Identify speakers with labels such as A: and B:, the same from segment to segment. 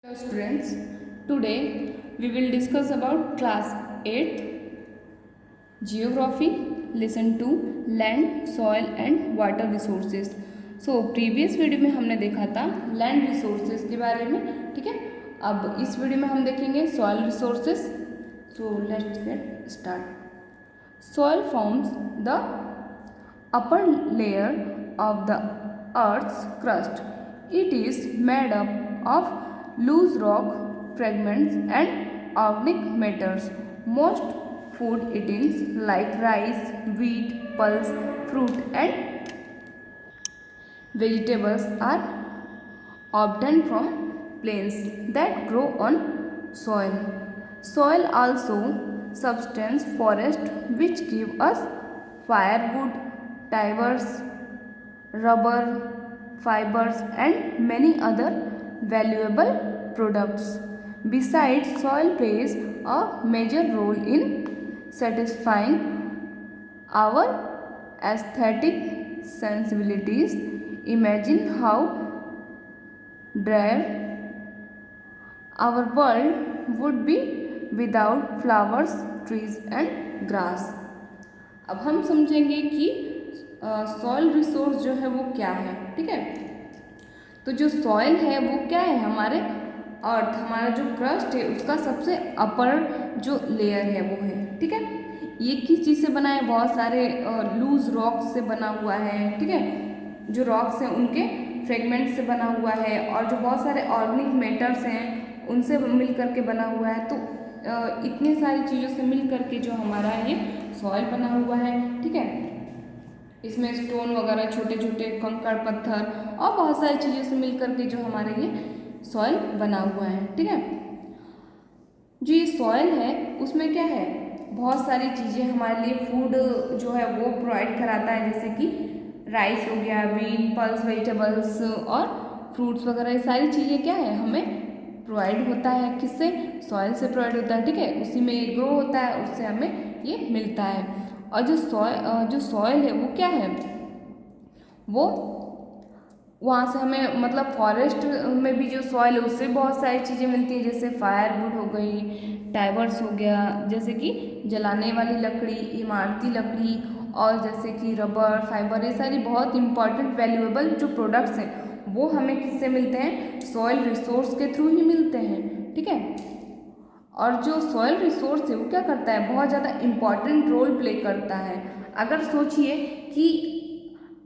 A: Hello students, today we will discuss about class 8th geography, lesson 2 land, soil and water resources. Previous video में हमने देखा था land resources के बारे में, ठीक है। अब इस वीडियो में हम देखेंगे soil resources. Let's get start. Soil forms the upper layer of the earth's crust. It is made up of loose rock fragments and organic matters. Most food items like rice, wheat, pulse, fruit and vegetables are obtained from plants that grow on soil. Soil also sustains forest which give us firewood, timbers, rubber, fibers and many other valuable products. Besides, soil plays a major role in satisfying our aesthetic sensibilities. Imagine how drear our world would be without flowers, trees and grass. अब हम समझेंगे कि soil resource जो है वो क्या है, ठीक है। तो जो सॉइल है वो क्या है, हमारे अर्थ, हमारा जो क्रस्ट है उसका सबसे अपर जो लेयर है वो है, ठीक है। ये किस चीज़ से बना है, बहुत सारे लूज रॉक्स से बना हुआ है, ठीक है। जो रॉक्स हैं उनके फ्रेगमेंट से बना हुआ है और जो बहुत सारे ऑर्गेनिक मैटर्स हैं उनसे मिल करके बना हुआ है। तो इतने सारी चीज़ों से मिल करके जो हमारा ये सॉइल बना हुआ है, ठीक है। इसमें स्टोन वगैरह, छोटे छोटे कंकड़ पत्थर और बहुत सारी चीज़ों से मिल करके जो हमारे ये सॉइल बना हुआ है, ठीक है। जो ये सॉइल है उसमें क्या है, बहुत सारी चीज़ें हमारे लिए फूड जो है वो प्रोवाइड कराता है, जैसे कि राइस हो गया, व्हीट, पल्स, वेजिटेबल्स और फ्रूट्स वगैरह। ये सारी चीज़ें क्या है, हमें प्रोवाइड होता है, किससे, सॉइल से प्रोवाइड होता है, ठीक है। उसी में ये ग्रो होता है, उससे हमें ये मिलता है। और जो सॉइल है वो क्या है, वो वहाँ से हमें मतलब फॉरेस्ट में भी जो सॉइल है उससे बहुत सारी चीज़ें मिलती हैं, जैसे फायरवुड हो गई, टाइबर्स हो गया, जैसे कि जलाने वाली लकड़ी, इमारती लकड़ी, और जैसे कि रबर, फाइबर, ये सारी बहुत इंपॉर्टेंट वैल्यूएबल जो प्रोडक्ट्स हैं वो हमें किससे मिलते हैं, सॉइल रिसोर्स के थ्रू ही मिलते हैं, ठीक है। और जो सॉइल रिसोर्स है वो क्या करता है, बहुत ज़्यादा इम्पॉर्टेंट रोल प्ले करता है। अगर सोचिए कि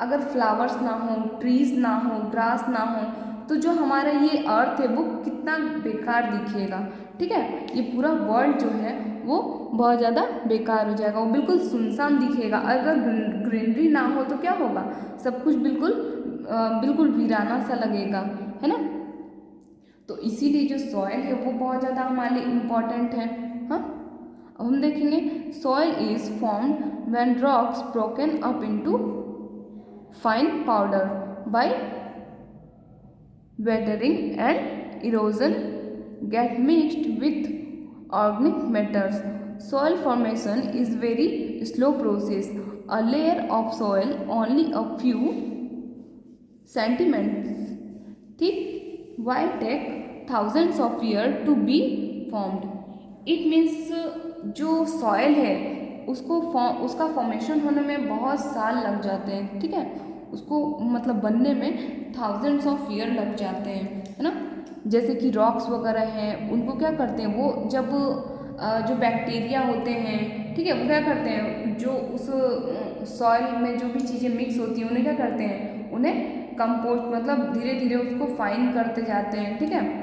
A: अगर फ्लावर्स ना हो, ट्रीज़ ना हो, ग्रास ना हो, तो जो हमारा ये अर्थ है वो कितना बेकार दिखेगा, ठीक है। ये पूरा वर्ल्ड जो है वो बहुत ज़्यादा बेकार हो जाएगा, वो बिल्कुल सुनसान दिखेगा। अगर ग्रीनरी ना हो तो क्या होगा, सब कुछ बिल्कुल वीराना सा लगेगा, है ना। तो इसीलिए जो सॉइल है वो बहुत ज़्यादा हमारे लिए इम्पॉर्टेंट है। हाँ, अब हम देखेंगे soil is formed when rocks broken up into fine powder by weathering and erosion get mixed with organic matters. Soil formation is very slow process. A layer of soil only a few centimeters thick will take thousands of years to be formed. It means जो soil है उसका formation होने में बहुत साल लग जाते हैं, ठीक है। उसको मतलब बनने में थाउजेंड्स ऑफ ईयर लग जाते हैं, है ना। जैसे कि रॉक्स वगैरह हैं, उनको क्या करते हैं, वो जब जो बैक्टीरिया होते हैं, ठीक है, वो क्या करते हैं, जो उस सॉइल में जो भी चीज़ें मिक्स होती हैं उन्हें क्या करते हैं, उन्हें कंपोस्ट मतलब धीरे धीरे उसको फाइन करते जाते हैं, ठीक है।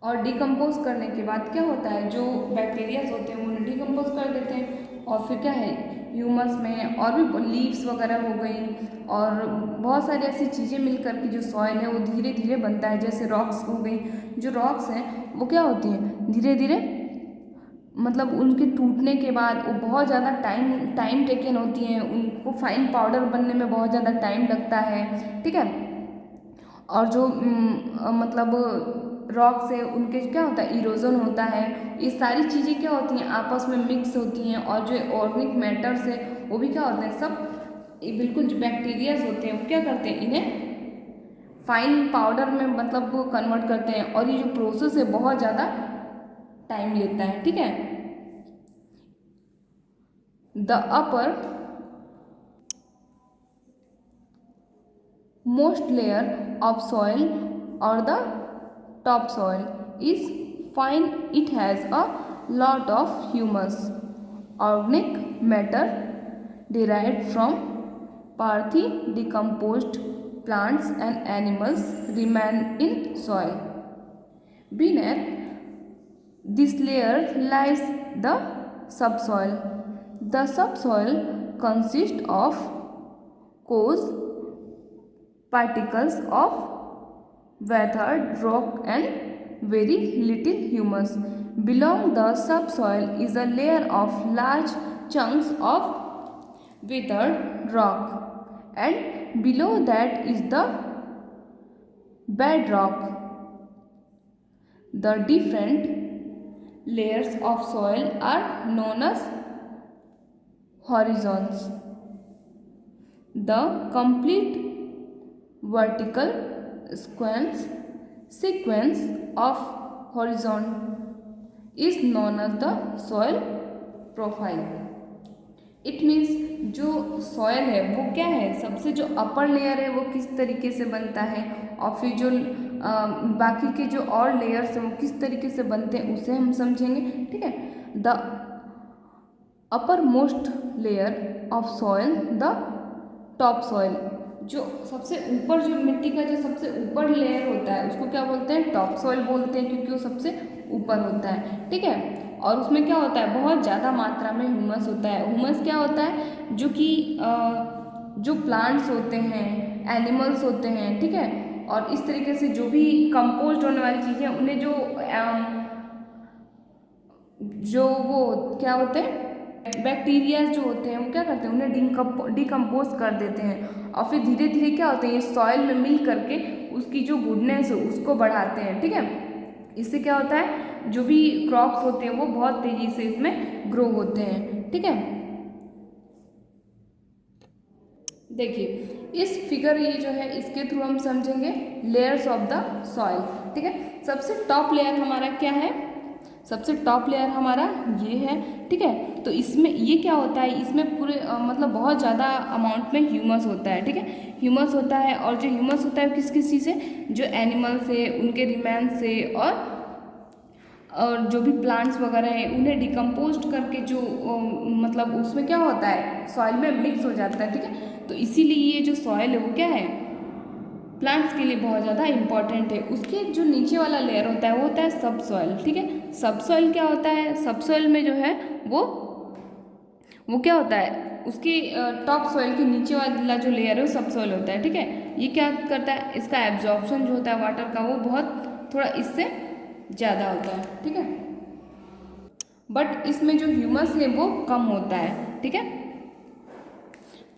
A: और डिकम्पोज करने के बाद क्या होता है, जो बैक्टीरियाज होते हैं वो उन्हें डिकम्पोज कर देते हैं, और फिर क्या है, ह्यूमस में और भी लीव्स वगैरह हो गई और बहुत सारी ऐसी चीज़ें मिलकर के जो सॉइल है वो धीरे धीरे बनता है। जैसे रॉक्स हो गई, जो रॉक्स हैं वो क्या होती हैं, धीरे धीरे मतलब उनके टूटने के बाद वो बहुत ज़्यादा टाइम टेकन होती हैं, उनको फाइन पाउडर बनने में बहुत ज़्यादा टाइम लगता है, ठीक है। और जो मतलब रॉक से उनके क्या होता है, इरोजन होता है। ये सारी चीज़ें क्या होती हैं, आपस में मिक्स होती हैं, और जो ऑर्गेनिक मैटर्स है वो भी क्या होते हैं, सब बिल्कुल जो बैक्टीरियाज होते हैं वो क्या करते हैं, इन्हें फाइन पाउडर में मतलब वो कन्वर्ट करते हैं, और ये जो प्रोसेस है बहुत ज़्यादा टाइम लेता है, ठीक है। The upper most layer of soil और the top soil is fine, it has a lot of humus, organic matter derived from partly decomposed plants and animals remain in soil. Beneath this layer lies the subsoil. The subsoil consists of coarse particles of weathered rock and very little humus. Below the subsoil is a layer of large chunks of weathered rock, and below that is the bedrock. The different layers of soil are known as horizons. The complete vertical sequence of horizon is known as the soil profile. It means जो soil है वो क्या है, सबसे जो upper layer है वो किस तरीके से बनता है, और फिर जो बाकी के जो और लेयर्स हैं वो किस तरीके से बनते हैं उसे हम समझेंगे, ठीक है। The upper most layer of soil, the top soil, जो सबसे ऊपर जो मिट्टी का जो सबसे ऊपर लेयर होता है उसको क्या बोलते हैं, टॉप सॉइल बोलते हैं, क्योंकि वो सबसे ऊपर होता है, ठीक है। और उसमें क्या होता है, बहुत ज़्यादा मात्रा में ह्यूमस होता है। ह्यूमस क्या होता है, जो कि जो प्लांट्स होते हैं, एनिमल्स होते हैं, ठीक है, और इस तरीके से जो भी कंपोस्ट होने वाली चीज़ें उन्हें जो वो क्या होते हैं, बैक्टीरिया जो होते हैं वो क्या करते हैं, उन्हें डिकम्पोज कर देते हैं, और फिर धीरे धीरे क्या होते हैं, ये सॉइल में मिल करके उसकी जो गुडनेस है उसको बढ़ाते हैं, ठीक है। इससे क्या होता है, जो भी क्रॉप्स होते हैं वो बहुत तेजी से इसमें ग्रो होते हैं, ठीक है। देखिए इस फिगर ये जो है इसके थ्रू हम समझेंगे लेयर्स ऑफ द सॉइल, ठीक है। सबसे टॉप लेयर हमारा क्या है, सबसे टॉप लेयर हमारा ये है, ठीक है। तो इसमें ये क्या होता है, इसमें पूरे मतलब बहुत ज़्यादा अमाउंट में ह्यूमस होता है, ठीक है, ह्यूमस होता है। और जो ह्यूमस होता है वो किस किस चीज़ से, जो एनिमल से, उनके रिमेन्स से, और जो भी प्लांट्स वगैरह हैं उन्हें डिकम्पोज करके जो मतलब उसमें क्या होता है, सॉइल में मिक्स हो जाता है, ठीक है। तो इसीलिए ये जो सॉइल है वो क्या है, प्लांट्स के लिए बहुत ज़्यादा इंपॉर्टेंट है। उसके जो नीचे वाला लेयर होता है वो होता है सब सॉइल, ठीक है। सब सॉइल क्या होता है, सब सॉइल में जो है वो क्या होता है, उसके टॉप सॉइल के नीचे वाला जो लेयर है वो सब सॉइल होता है, ठीक है। ये क्या करता है, इसका एब्जॉर्प्शन जो होता है वाटर का वो बहुत थोड़ा इससे ज़्यादा होता है, ठीक है। बट इसमें जो ह्यूमस है वो कम होता है, ठीक है।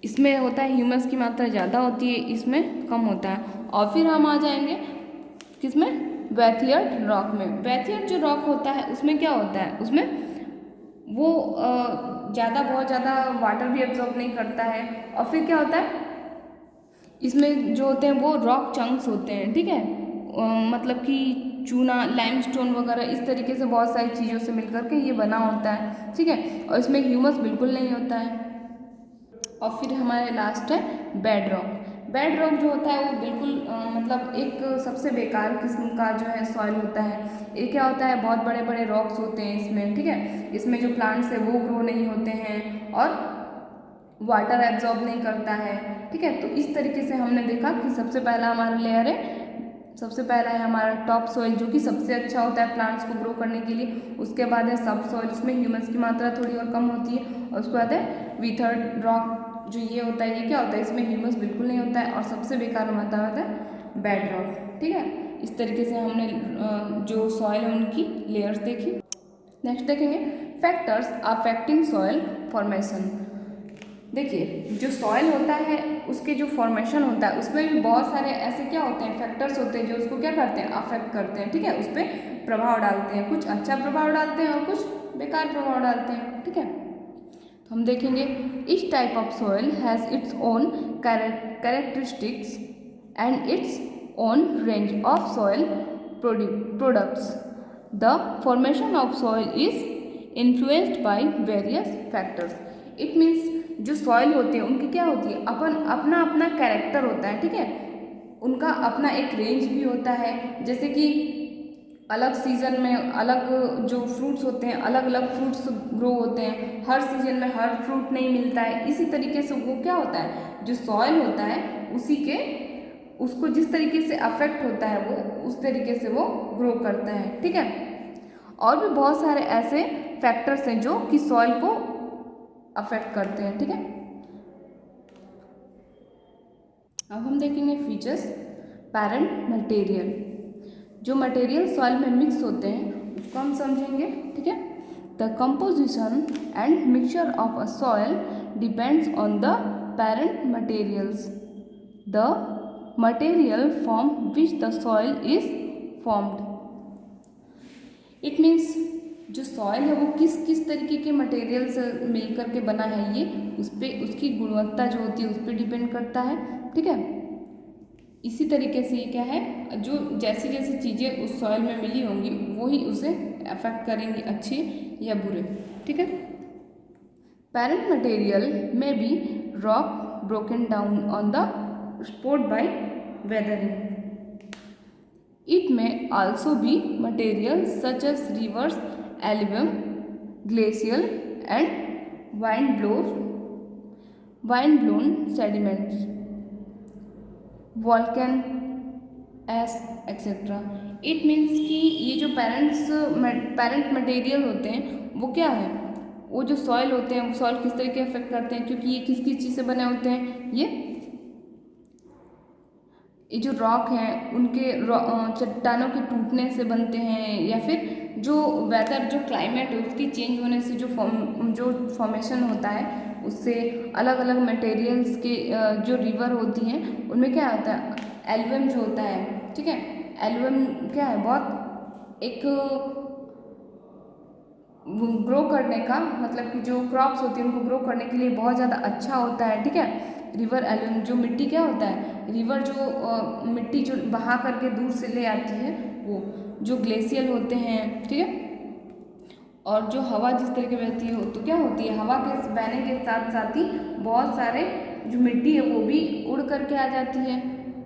A: इसमें होता है ह्यूमस की मात्रा ज़्यादा होती है, इसमें कम होता है। और फिर हम आ जाएंगे किसमें, वैथियर्ड रॉक में। वैथियर्ड जो रॉक होता है उसमें क्या होता है, उसमें वो बहुत ज़्यादा वाटर भी एब्जॉर्ब नहीं करता है। और फिर क्या होता है, इसमें जो होते हैं वो रॉक चंक्स होते हैं, ठीक है, मतलब कि चूना, लाइमस्टोन वगैरह इस तरीके से बहुत सारी चीज़ों से मिलकर के ये बना होता है, ठीक है। और इसमें ह्यूमस बिल्कुल नहीं होता है। और फिर हमारे लास्ट है बेड रॉक। बेड रॉक जो होता है वो बिल्कुल मतलब एक सबसे बेकार किस्म का जो है सॉइल होता है। ये क्या होता है, बहुत बड़े बड़े रॉक्स होते हैं इसमें, ठीक है। इसमें जो प्लांट्स है वो ग्रो नहीं होते हैं और वाटर एब्जॉर्ब नहीं करता है, ठीक है। तो इस तरीके से हमने देखा कि सबसे पहला हमारा लेयर है, सबसे पहला है हमारा टॉप सॉइल जो कि सबसे अच्छा होता है प्लांट्स को ग्रो करने के लिए। उसके बाद है सब सॉइल, इसमें ह्यूमस की मात्रा थोड़ी और कम होती है। और उसके बाद है विथर्ड रॉक, जो ये होता है, ये क्या होता है, इसमें ह्यूमस बिल्कुल नहीं होता है। और सबसे बेकार मात्रा होता है बेड रॉक, ठीक है। इस तरीके से हमने जो सॉइल है उनकी लेयर्स देखी। नेक्स्ट देखेंगे फैक्टर्स अफेक्टिंग सॉइल फॉर्मेशन। देखिए जो सॉइल होता है उसके जो फॉर्मेशन होता है उसमें भी बहुत सारे ऐसे क्या होते हैं, फैक्टर्स होते हैं जो उसको क्या करते हैं, अफेक्ट करते हैं, ठीक है, उस पर प्रभाव डालते हैं। कुछ अच्छा प्रभाव डालते हैं और कुछ बेकार प्रभाव डालते हैं, ठीक है। तो हम देखेंगे each type of soil has its own characteristics and it's own range of soil products. The formation of soil is influenced by various factors. It means जो सॉइल होते हैं उनकी क्या होती है, अपना अपना कैरेक्टर होता है, ठीक है, उनका अपना एक रेंज भी होता है। जैसे कि अलग सीजन में अलग जो फ्रूट्स होते हैं, अलग अलग फ्रूट्स ग्रो होते हैं, हर सीजन में हर फ्रूट नहीं मिलता है। इसी तरीके से वो क्या होता है, जो सॉइल होता है उसको जिस तरीके से अफेक्ट होता है वो उस तरीके से वो ग्रो करता है, ठीक है। और भी बहुत सारे ऐसे फैक्टर्स हैं जो कि सॉइल को अफेक्ट करते हैं, ठीक है। अब हम देखेंगे फीचर्स। पैरेंट मटेरियल, जो मटेरियल सॉइल में मिक्स होते हैं उसको हम समझेंगे, ठीक है। The composition and mixture of a soil depends on the parent materials, the material from which the soil is formed. It means जो सॉइल है वो किस किस तरीके के मटेरियल से मिलकर के बना है, ये उस पर उसकी गुणवत्ता जो होती है उस पर डिपेंड करता है, ठीक है। इसी तरीके से ये क्या है, जो जैसी जैसी चीज़ें उस सॉइल में मिली होंगी वही उसे अफेक्ट करेंगी, अच्छे या बुरे, ठीक है। पैरेंट मटेरियल में be rock broken down on the spot by weathering. It may also be materials such as rivers, alluvium, glacial and wind-blown sediments, volcan ash, etc. It means कि ये जो पैरेंट मटेरियल होते हैं वो क्या है, वो जो सॉइल होते हैं वो सॉइल किस तरीके अफेक्ट करते हैं, क्योंकि ये किस किस चीज़ से बने होते हैं, ये जो रॉक हैं उनके चट्टानों के टूटने से बनते हैं, या फिर जो वेदर जो क्लाइमेट है उसकी चेंज होने से जो फॉर्मेशन होता है उससे अलग अलग मटेरियल्स के जो रिवर होती हैं उनमें क्या होता है, एल्यूवियम जो होता है, ठीक है। एल्यूवियम क्या है, बहुत एक ग्रो करने का मतलब कि जो क्रॉप्स होती है उनको ग्रो करने के लिए बहुत ज़्यादा अच्छा होता है, ठीक है। रिवर एल्यूवियम, जो मिट्टी क्या होता है, रिवर जो मिट्टी जो बहा करके दूर से ले आती है वो, जो ग्लेशियल होते हैं, ठीक है। और जो हवा जिस तरीके बहती है तो क्या होती है, हवा के बहने के साथ साथ ही बहुत सारे जो मिट्टी है वो भी उड़ करके आ जाती है।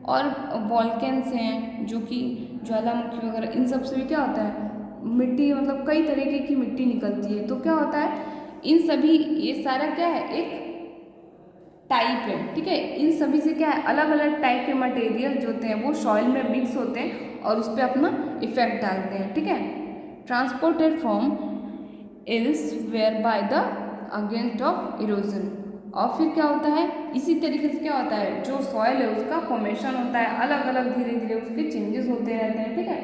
A: और वॉल्केन्स हैं जो कि ज्वालामुखी वगैरह, इन सब से भी क्या होता है, मिट्टी मतलब कई तरीके की मिट्टी निकलती है। तो क्या होता है, इन सभी ये सारा क्या है, एक टाइप है, ठीक है। इन सभी से क्या है, अलग अलग टाइप के मटेरियल जो होते हैं वो सॉइल में मिक्स होते हैं और उस पर अपना इफेक्ट डालते हैं, ठीक है। Transported from elsewhere by the against of erosion. और फिर क्या होता है, इसी तरीके से क्या होता है, जो सॉइल है उसका फॉर्मेशन होता है, अलग अलग धीरे धीरे उसके चेंजेस होते रहते हैं, ठीक है।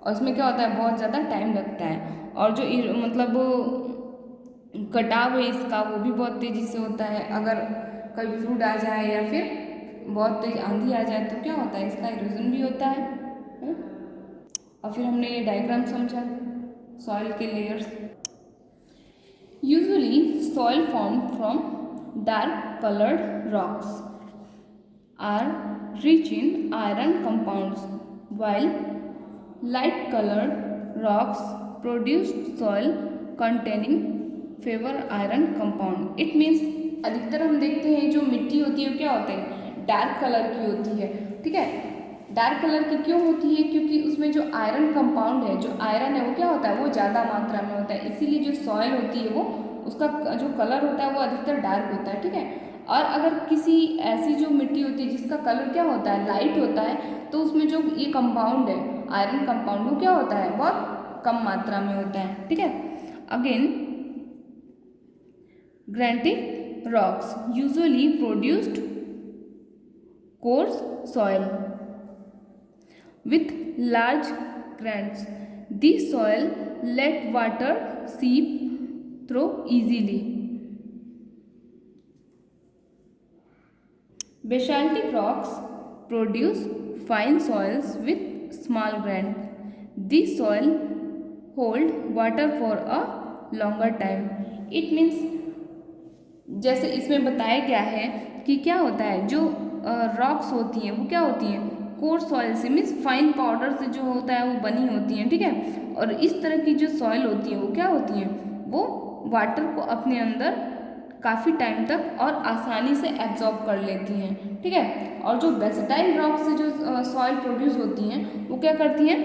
A: और इसमें क्या होता है, बहुत ज़्यादा टाइम लगता है। और जो मतलब कटाव है इसका वो भी बहुत तेज़ी से होता है। अगर कभी फ्लूड आ जाए या फिर बहुत तेज आंधी आ जाए तो क्या होता है, इसका इरोजन भी होता है। और फिर हमने ये डायग्राम समझा सॉइल के layers. Usually soil form from dark coloured rocks are rich in iron compounds, while light colored rocks produce soil containing fewer iron compound. It means अधिकतर हम देखते हैं जो मिट्टी होती है वो क्या होते हैं, डार्क कलर की होती है, ठीक है। डार्क कलर की क्यों होती है, क्योंकि उसमें जो आयरन कंपाउंड है, जो आयरन है वो क्या होता है, वो ज़्यादा मात्रा में होता है। इसीलिए जो सॉइल होती है वो उसका जो कलर होता है वो अधिकतर डार्क होता है, ठीक है। और अगर किसी ऐसी जो मिट्टी होती है जिसका कलर क्या होता है, लाइट होता है, तो उसमें जो ये कंपाउंड है आयरन कंपाउंड वो क्या होता है, बहुत कम मात्रा में होता है, ठीक है। Again granitic rocks usually produced coarse soil with large grains. This soil let water seep through easily. Basaltic rocks produce fine soils with small grains. These soil hold water for a longer time. It means जैसे इसमें बताया गया है कि क्या होता है, जो रॉक्स होती हैं वो क्या होती हैं, कोर्स सॉइल से मीन्स फाइन पाउडर से जो होता है वो बनी होती हैं, ठीक है। और इस तरह की जो सॉइल होती है वो क्या होती हैं, वो वाटर को अपने अंदर काफ़ी टाइम तक और आसानी से एब्जॉर्ब कर लेती हैं, ठीक है। और जो बेसिटाइल रॉक से जो सॉइल प्रोड्यूस होती हैं वो क्या करती हैं,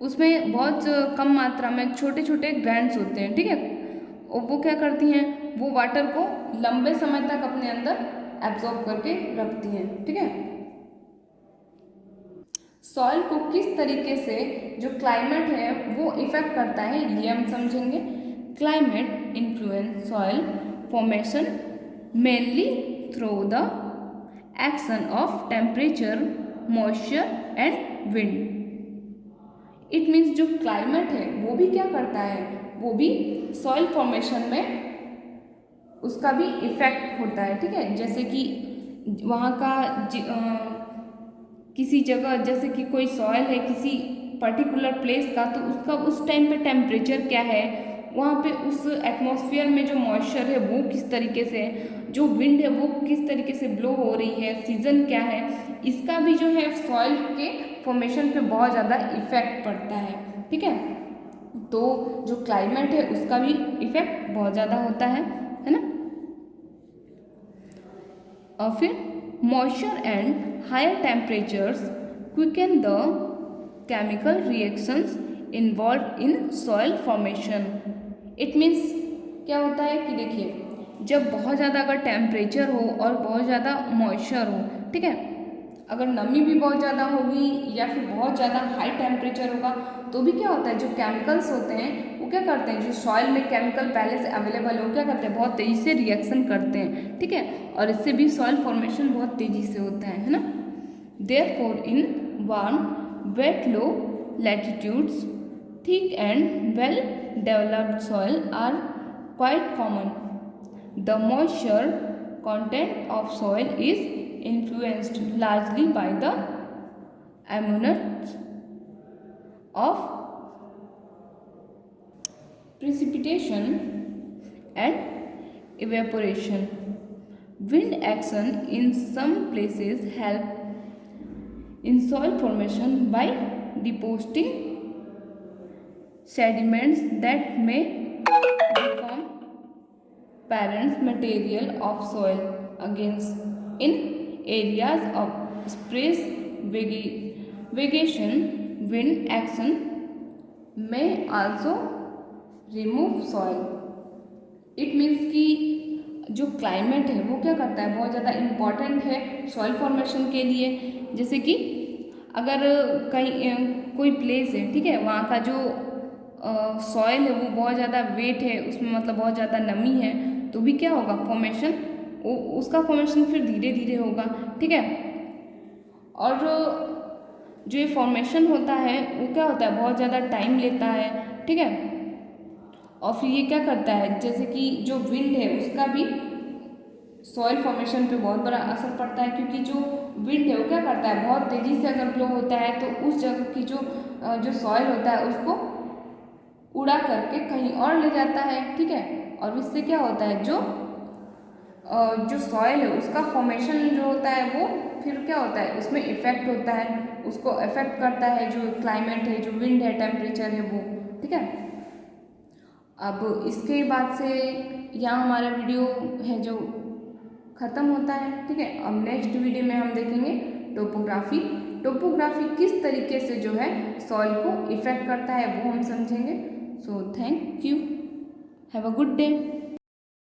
A: उसमें बहुत कम मात्रा में छोटे छोटे ग्रैंड्स होते हैं, ठीक है। और वो क्या करती हैं, वो वाटर को लंबे समय तक अपने अंदर एब्जॉर्ब करके रखती हैं, ठीक है। सॉइल को किस तरीके से जो क्लाइमेट है वो इफेक्ट करता है ये हम समझेंगे। Climate influence soil formation mainly through the action of temperature, moisture and wind. It means जो क्लाइमेट है वो भी क्या करता है, वो भी सॉइल फॉर्मेशन में उसका भी इफेक्ट होता है, ठीक है। जैसे कि वहाँ का किसी जगह जैसे कि कोई सॉइल है किसी पर्टिकुलर प्लेस का, तो उसका उस टाइम पे टेम्परेचर क्या है, वहाँ पे उस एटमॉस्फेयर में जो मॉइस्चर है वो किस तरीके से है, जो विंड है वो किस तरीके से ब्लो हो रही है, सीजन क्या है, इसका भी जो है सॉइल के फॉर्मेशन पे बहुत ज़्यादा इफेक्ट पड़ता है, ठीक है। तो जो क्लाइमेट है उसका भी इफेक्ट बहुत ज़्यादा होता है ना। और फिर moisture and higher temperatures quicken the chemical reactions involved in soil formation. It means क्या होता है कि देखिए, जब बहुत ज़्यादा अगर टेम्परेचर हो और बहुत ज़्यादा मॉइस्चर हो, ठीक है, अगर नमी भी बहुत ज़्यादा होगी या फिर बहुत ज़्यादा हाई टेम्परेचर होगा, तो भी क्या होता है, जो केमिकल्स होते हैं वो क्या करते हैं, जो सॉइल में केमिकल पहले से अवेलेबल है वो क्या करते हैं, बहुत तेज़ी से रिएक्शन करते हैं, ठीक है। और इससे भी सॉइल फॉर्मेशन बहुत तेज़ी से होता है ना। Therefore, in warm, wet, low latitudes, thick and well-developed soil are quite common. The moisture content of soil is influenced largely by the amount of precipitation and evaporation. Wind action in some places help in soil formation by depositing sediments that may become parent material of soil against in areas of sparse vegetation. Wind action may also remove soil. It means कि जो climate है वो क्या करता है, बहुत ज़्यादा important है सॉइल फॉर्मेशन के लिए। जैसे कि अगर कहीं कोई प्लेस है, ठीक है, वहाँ का जो सॉइल है वो बहुत ज़्यादा वेट है, उसमें मतलब बहुत ज़्यादा नमी है, तो भी क्या होगा, फॉर्मेशन उसका फॉर्मेशन फिर धीरे धीरे होगा, ठीक है। और जो ये फॉर्मेशन होता है वो क्या होता है, बहुत ज़्यादा टाइम लेता है, ठीक है। और फिर ये क्या करता है, जैसे कि जो विंड है उसका भी सॉइल फॉर्मेशन पे बहुत बड़ा असर पड़ता है, क्योंकि जो विंड है वो क्या करता है, बहुत तेज़ी से अगर ब्लो होता है तो उस जगह की जो सॉइल होता है उसको उड़ा करके कहीं और ले जाता है, ठीक है। और इससे क्या होता है, जो सॉइल है उसका फॉर्मेशन जो होता है वो फिर क्या होता है, उसमें इफेक्ट होता है, उसको इफेक्ट करता है जो क्लाइमेट है, जो विंड है, टेम्परेचर है वो, ठीक है। अब इसके बाद से यहाँ हमारा वीडियो है जो ख़त्म होता है, ठीक है। अब नेक्स्ट वीडियो में हम देखेंगे टोपोग्राफी किस तरीके से जो है सॉइल को इफेक्ट करता है वो हम समझेंगे। So thank you, have a good day.